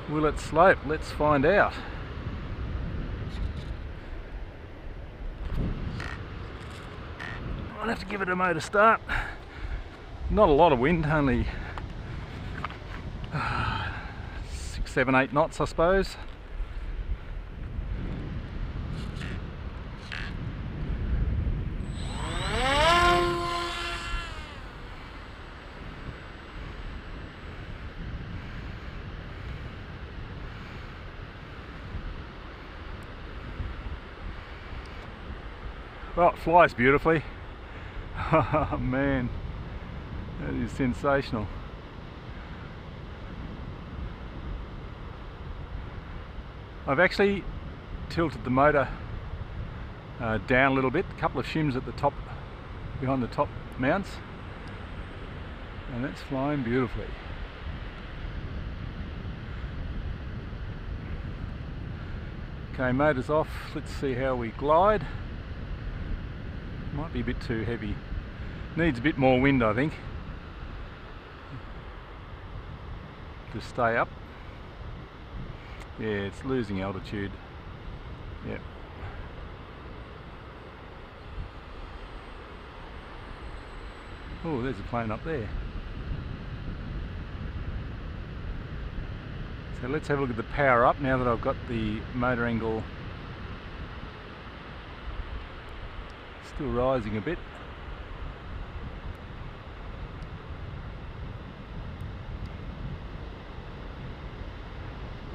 Will it slope? Let's find out. I'll have to give it a motor start. Not a lot of wind, only 6, 7, 8 knots I suppose. Well, it flies beautifully. Oh man, that is sensational. I've actually tilted the motor down a little bit, a couple of shims at the top, behind the top mounts, and that's flying beautifully. Okay, motor's off. Let's see how we glide. Might be a bit too heavy. Needs a bit more wind, I think, to stay up. Yeah, it's losing altitude. Yep. Oh, there's a plane up there. So let's have a look at the power up now that I've got the motor angle still rising a bit.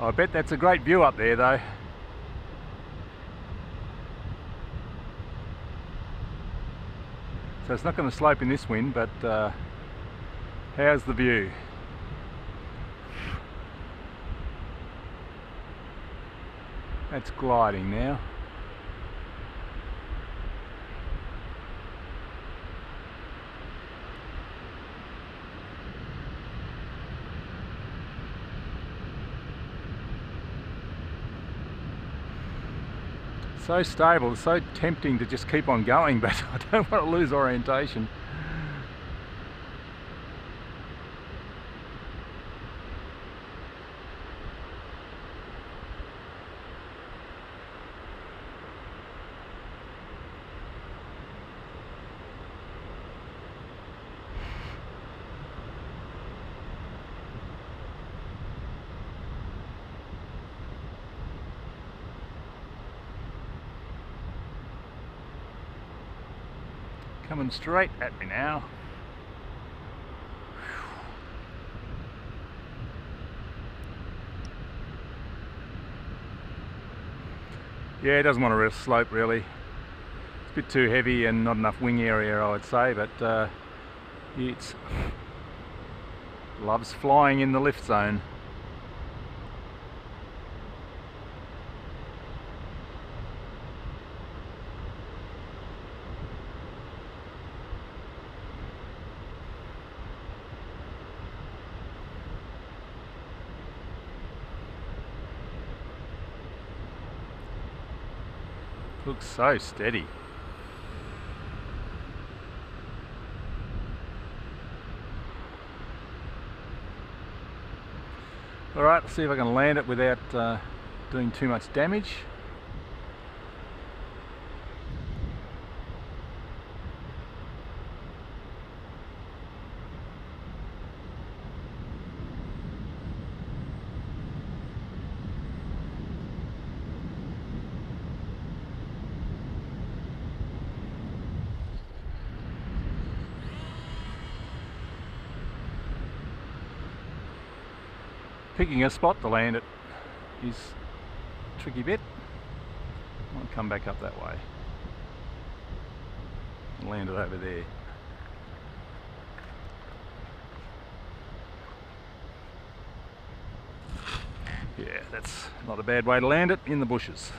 I bet that's a great view up there though. So it's not going to slope in this wind, but how's the view? That's gliding now. So stable, it's so tempting to just keep on going, but I don't want to lose orientation. Coming straight at me now. Yeah, it doesn't want to slope really. It's a bit too heavy and not enough wing area, I would say, but it loves flying in the lift zone. Looks so steady. Alright, let's see if I can land it without doing too much damage. Picking a spot to land it is a tricky bit. I'll come back up that way and land it over there. Yeah, that's not a bad way to land it, in the bushes.